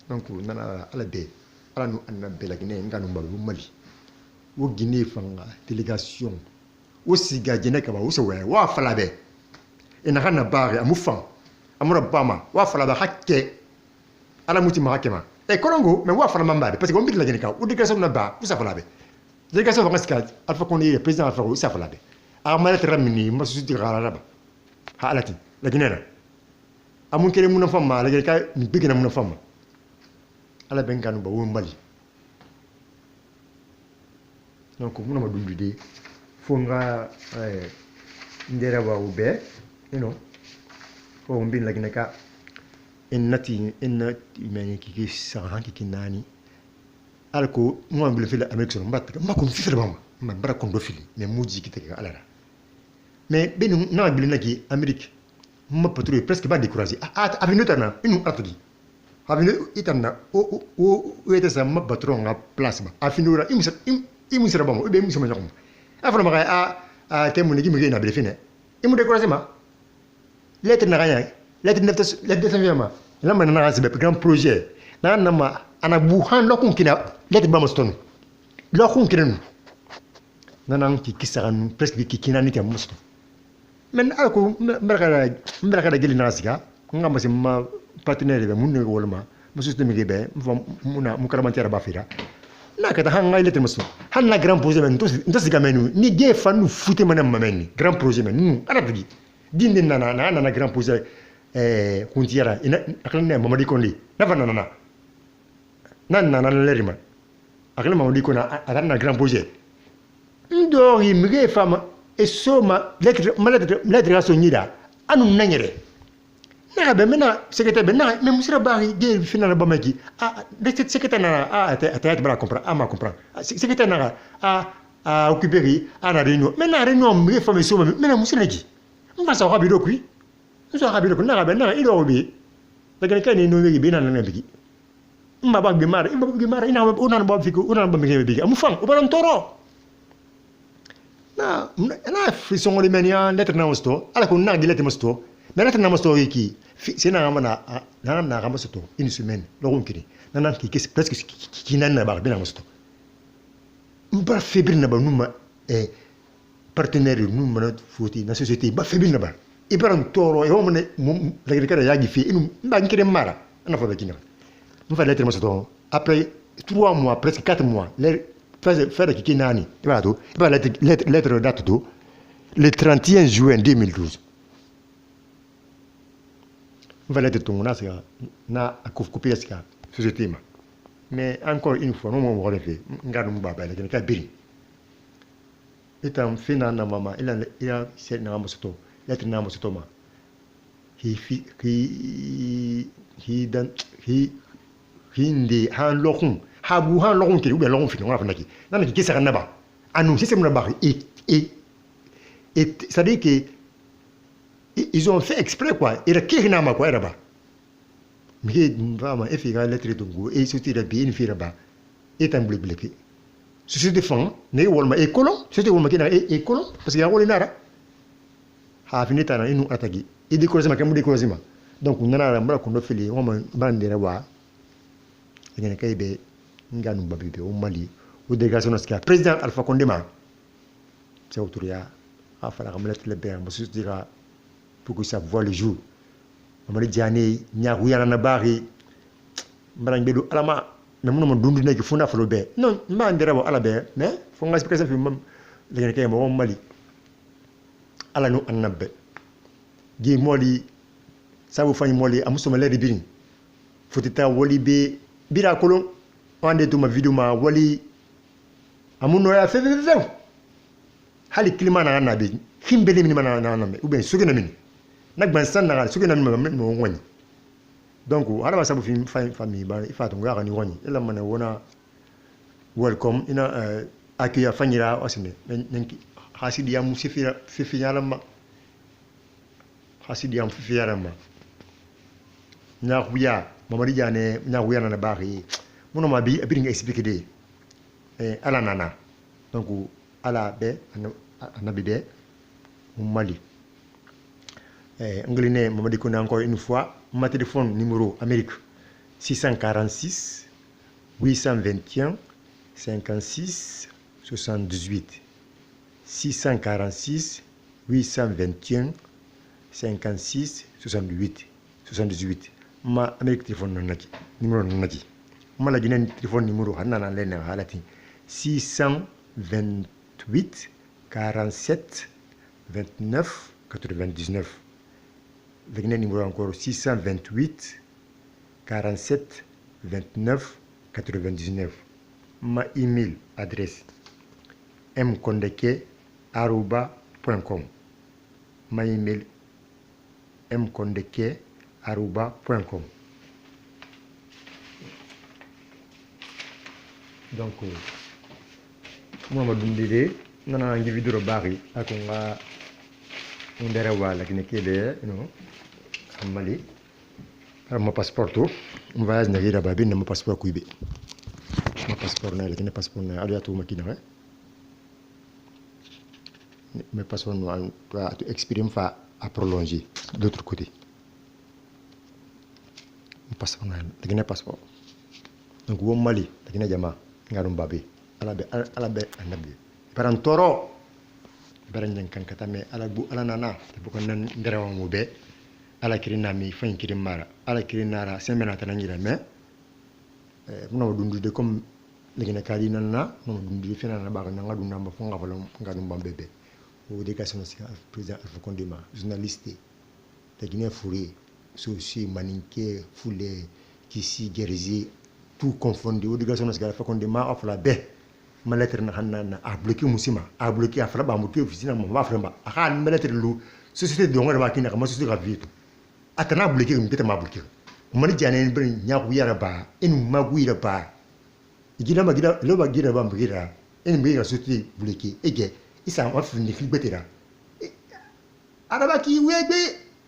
donc nana ala de ala nu anna bela Guinée nganu mbalu Mali wo Guinée fanga délégation wo siga jene kaba wo se wa falabe ina kana bare amufan amura bama wa falabe hakke ala muti ma hakema e kolongo mais wa fala mambade parce que on bit la Guinée ka ou délégation na ba vous ça falabe délégation va ska alfa kondi président alfa ko ça falabe amala tramini ma suti raba ha alati la Guinée amun kere mun fama la Guinée ka mi bigena mun fama ala benganu ba wo Mali donc mun ma dundude fonga ndera wa ube fo mbin la Guinée ka innati meni ki sahan ki kinani alko mo ambule fil Amérique so mbatta ma ko fi bama ma bara ko do fili mais muji ki tege ala mais benu na ambule naki Amérique ma patrouille presque pas découragé avec nous tana inu atodi avec nous itana o était ça ma patron en place ba afinura imu sera bama be mu sama jakom afra ma a temu ni mi na bele fine imu découragé ma lettre na ganya lettre ma lamba na na c'est grand projet na na ma ana buhan lokun kina lettre ba moston lokun kina nanan ki kisaran presque ki kina ni tam moston men alko mbaraka da geli na siga ngamba si ma partenaire be mun ne wolma musus de mi be muna mu karamantiara ba fira na ka ta hanga lettre moston han na grand projet men to siga menu ni ge fanu fute manam mameni grand projet men ana tigi dinde na grand projet kuntiara ina aklan mamadi kondi na fa na lerima aklan mamadi kona na grand projet ndori mige fama e soma lettre raso nyida anu nanyere na be mena secrétaire be na me musira bari de final ba maki de secrétaire na ata bara comprendre ma comprendre secrétaire na occuper na réunion mais na réunion mige fama soma mena musira ji mfa sa rabido kui so rabido ko na be na ido bi daga kan ni no wi be na na bi mba ba bi mara ina una ba fiku una ba mi bi amu fang o ba toro na frisson ngoli menia lettre na mosto ala ko na lettre mosto mais lettre na mosto ki c'est na ngama na ngama mosto une semaine lo kiri na ki presque ki na ba bina mosto mba febrile na ba numa partenaire numa foti na société ba febrile na ba ibaran toro e homne la grekara yagi fi inu mba nkire mara na fa bekina mfa lettre mosto après 3 mois presque 4 mois faire qui nani lettre date do le 31 juin 2012 va lettre ton na copier ça société ma mais encore une fois non mo relevé ngadu mbaba la ka biri etam fina na mama ila c'est na mosto lettre na mosto ma hindi han lokun habu han lokun ki ou bien lokun fini on a fait nan ki sera naba anu c'est mon naba et ça dit que ils ont fait exprès quoi et la kirina ma quoi là-bas mais vraiment efficace lettre dungo et c'était la bien fait là-bas et un bleu ceci défend ne wolma et colon c'était wolma qui na et colon parce qu'il y a wolé nara ha fini tana inu atagi et décorer ma kamu décorer ma donc nana la mbala ko no fili on ma bandera wa ngene kay be nganu babibe au Mali au délégation nationale président Alpha Condé ma c'est autoria a fala kam lettre le bien mo sus dira pour que ça voit le jour amari diane nyaaku yana na bari mbarang bedu alama mais mon dundu nek funa falo be non ma ndera bo ala be mais fo nga expliquer fi mom ngene kay mo Mali ala no annabe gi moli sabu fany moli amusuma leri birin fotita woli be bira kolon ande tuma video ma wali amuno ya fe hali klima na na be himbele min mana na me ou bien sugena min nak ban san na sugena min mo ngoni donc ala sabu fi famille ba ifatu ngara ni woni ela mana wona welcome ina akiya fanyira osine nenki hasidi ya musifira fifiyala ma hasidi ya fifiyala ma na kuya mamadi jane na kuya na bari mono ma bi abiri nga expliquer de ala nana donc ala be anabi be Mali anglais mamadi ko encore une fois ma téléphone numéro Amérique 646 821 56 78 646 821 56 78 ma Amérique téléphone nanaki numéro nanaki ma la guinée téléphone numéro hanana lena halati 628 47 29 99 le guinée numéro encore 628 47 29 99 ma email adresse mkondeke@com ma email mkondeke@com donc moi ma dundide nana ngi vidéo bari akonga ndere wala kine kebe no amali ma passeport to voyage na gira babi na ma passeport kuibe ma passeport na kine passeport na ali atu makina mais passeport no to exprime fa à prolonger de l'autre côté. Passeport, passeport. Donc, au Mali, la Jama, Ngarum Babi, Alabe, Anabi. Parantoro, Baranjan Kankatame, Alabu, Alanana, the Bukanan Deramobe, Alakirinami, Fain Kirimara, Alakirinara, Semena Tanangirame, no dundu comme les Kadina, no dundu Fena Barananga, number Fongavalon, Gadum Bambebe, ou des cas président Alpha Condima, journaliste, la Guinée Fourré, Souci, Maninke, Foulé, Kissi, Guérisé, tout confondu, ou des gars sur Alpha Condima, off la baie. Ma lettre a bloqué Moussima, a bloqué à Fraba, Mouké, Officina, mon Waframba, a ma lettre lou, société de Wamakin, a ma société de vie. Atana bloqué, une bête à ma bloqué. Manijan, Yaouiraba, et Magouiraba. Il dit la Magira, le Bagira Bamgira, et une meilleure société bloquée, et gay, et ça m'a fait une flibetera. Arabaki,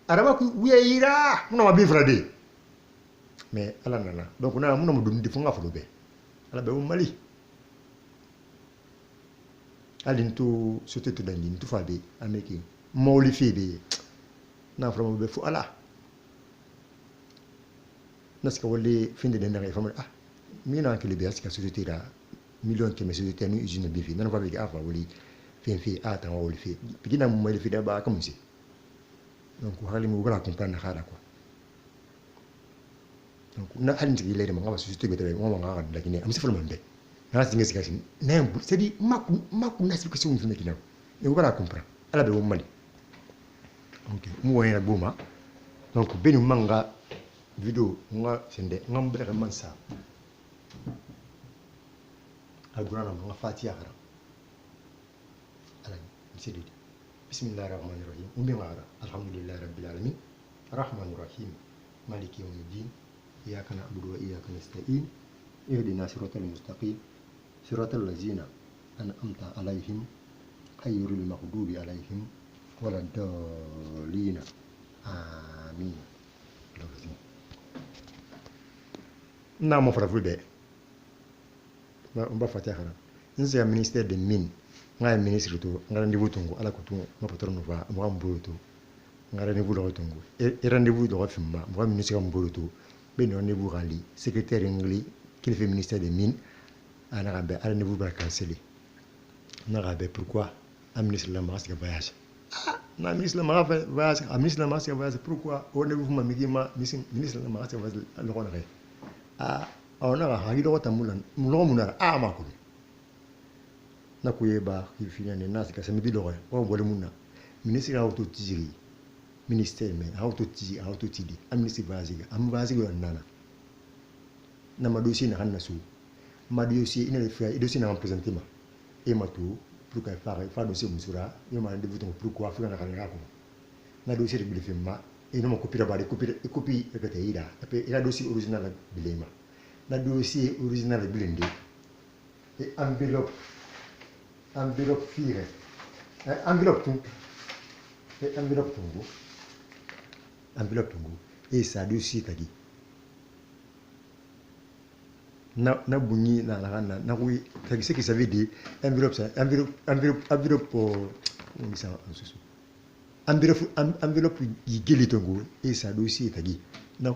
Arabaki, ira, non, ma bifradé. Mais à la nana, donc on a un nombre de fonds à Flobé. À la Mali. Alinto sote to dangin to fabe ameki mawli febe na from be fu ala naska wali finde den ngay fam ah mi na ke libe aska société da million ke me société nu usine bi fi nan fa be afa wali fi ata wali fi bigina mo mali fi da ba comme si donc hali mo wala comprendre xara quoi donc na halin tigi lede mo ngaba société be tabe mo nga ga dagine am sifal man be na singa singa sin nem c'est dit maku na explication fi mekina e wala comprendre ala be mo mali ok mo wayna boma donc benu manga video nga sende ngam bere man sa agurana nga fatiha khara ala sidi bismillahir rahmanir rahim umbi ngara alhamdulillahi rabbil alamin arrahmanir rahim maliki yawmiddin iyyaka na'budu wa iyyaka nasta'in ihdina siratal mustaqim siratal ladzina an'amta alaihim ghayril maghdubi alaihim waladdallin amin. Na mo fara fulbe on ba fatiha khana nse ministère des mines ngai ministre to ngara ndi butungu ala kutu ma patron va mo ambuto ngara ndi bulo tungu e rendez-vous do fimma mo ministre ambuto be no rendez-vous rali secrétaire ngli qui fait ministère des mines ana rabe rendez-vous ba cancelé na rabe pourquoi un ministre la masse de voyage na ministre la masse voyage un ministre la masse voyage pourquoi rendez-vous ma migima ministre la masse voyage le ronare on a hagi do tamulan mulo munara makulu na kuyeba kifina ne nas ka samedi do o wole munna ministre auto tijiri ministère mais auto tidi ministre vaziga am vaziga nana na ma dossier na hanna su ma dossier ina le fait dossier na présenter ma et ma tout pour qu'elle fa dossier musura et ma de bouton pourquoi faire na kana ko na dossier de bilifin ma et non copie da bari copie e kete ida et puis il a dossier original bilema na dossier original bilende et enveloppe fire enveloppe tungu et ça dossier tagi na bunyi na oui tagi ce qui ça veut dire enveloppe on ça enveloppe yigeli tungu et ça dossier tagi na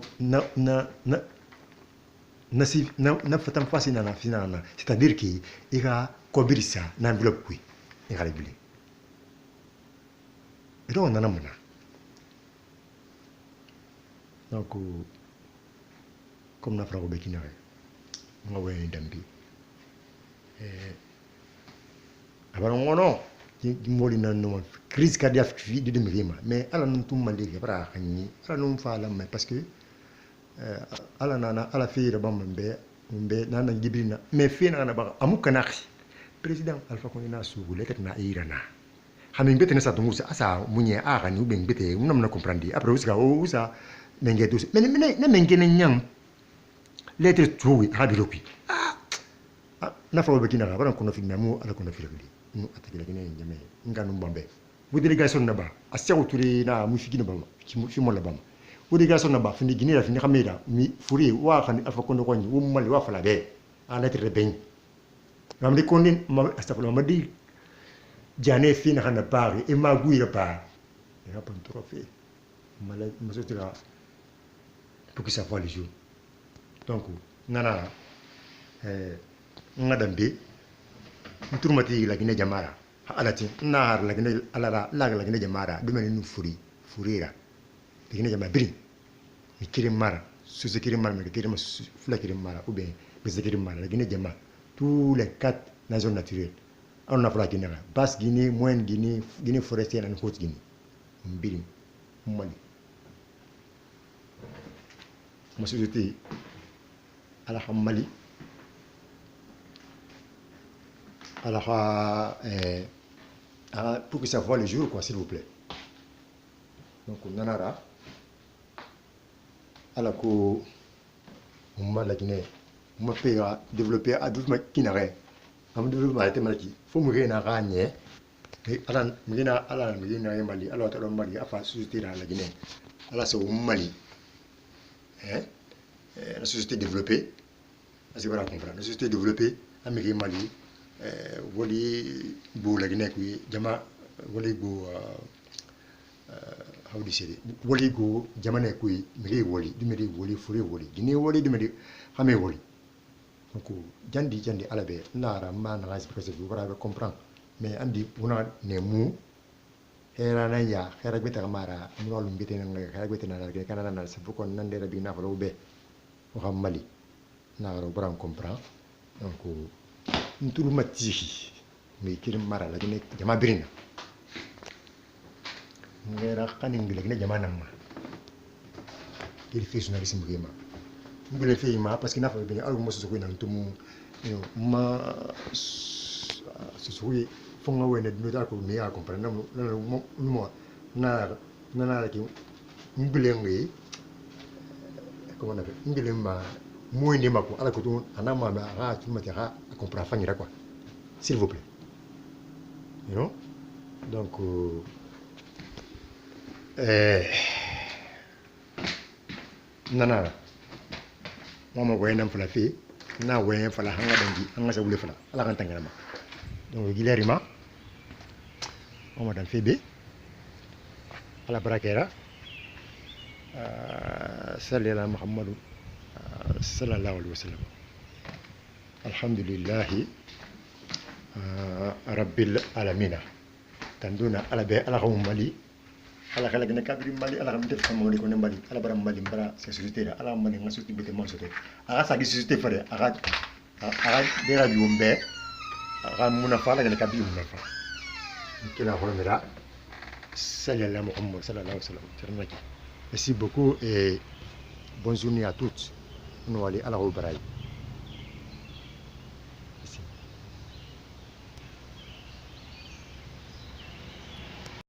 fatam fasi na finana c'est-à-dire que il a cobrir ça na enveloppe oui il a réglé et donc on en a mona donc comme na frako bekina nga wayne dambi abana ngono moli na no crise cardiaque fi de demrima mais ala num tum mande bara xani ala num fa la mais parce que ala nana ala fi da bambe nana gibrina mais fi na ba amukana président Alpha Condé sugu leket na irana xami mbete na sa tungu sa munye aga ni ben mbete unam na comprendre après usa mengeto mais mengene nyam lettre trouvé hadiroki na fa obekina ba ko no fi namu ala ko no fi rek nu ataki la gene nyame nganu mbambe bu délégation na ba asew turi na mu fi gina ba fi mo la ba bu délégation na ba fi ni gine la fi ni xameda mi furi wa xani Alpha Condé ko ni wo mali wa fala be en lettre de ben ngam de konin ma astafurlah ma di jane fi na xana bari e ma guira ba il y a pas de trophée malade monsieur tira pour que ça soit les jours donc nana nga dambe nturmati la gine jamara alati nar la gine alara la gine jamara dumeni nu furira gine jamara brin mi kirim mara suze kirim mara mi kirim fula kirim mara ou bien bese kirim mara la gine jamara tous les 4 nations naturelles on a fala Guinée basse Guinée moyenne Guinée Guinée forestière et haute Guinée mbiri Mali ma société ala Mali ala pour que ça voit le jour quoi s'il vous plaît donc nanara ala ko la Guinée ma pays a développé à doucement kinare am développement a été malaki faut me na gagner et ala migina Mali ala ta Mali afa société la Guinée ala c'est Mali la société développée c'est voilà comprendre la société développée américain Mali woli bo la Guinée qui jama woli go how do you say woli go jamane qui miri woli du miri woli fure woli Guinée woli du miri xamé woli donc jandi alabe nara man ras parce que vous allez comprendre mais andi una ne mu hera na ya hera beta mara mu lu mbete na hera beta na ga kana na sa ko nan de rabi na falo be o xam Mali na ro bram comprendre donc ntulu matihi mais kirim mara la ne jama birina ngera xani ngile ne jama namma il fait son arisme vraiment ngile fait ma parce que na fa be algo mo so ko na ntumu ma so fonga wene dum ta ko mi a comprendre mo na la ki ngile ngi comment on appelle ngile ma moy ni mako ala ko to anama ma ra tu ma tira à comprendre fangira quoi s'il vous plaît you know donc nana mama wayna fala fi na wayen fala hanga dangi hanga sa wule fala ala kan tangana ma donc gilerima mama dan febe ala barakera salli ala muhammadu sallallahu alaihi wasallam alhamdulillah rabbil alamin tanduna ala be ala ko Mali ala kala gene kabri Mali ala kam def kam ko ne Mali ala bara Mali bara sa société ala Mali nga société bete mon société aga sa société fare aga dera bi wombe aga muna fa ala gene kabri muna fa kila ko mira sallallahu Muhammad sallallahu alaihi wasallam merci beaucoup et bonne journée à toutes nous allons à la Barai.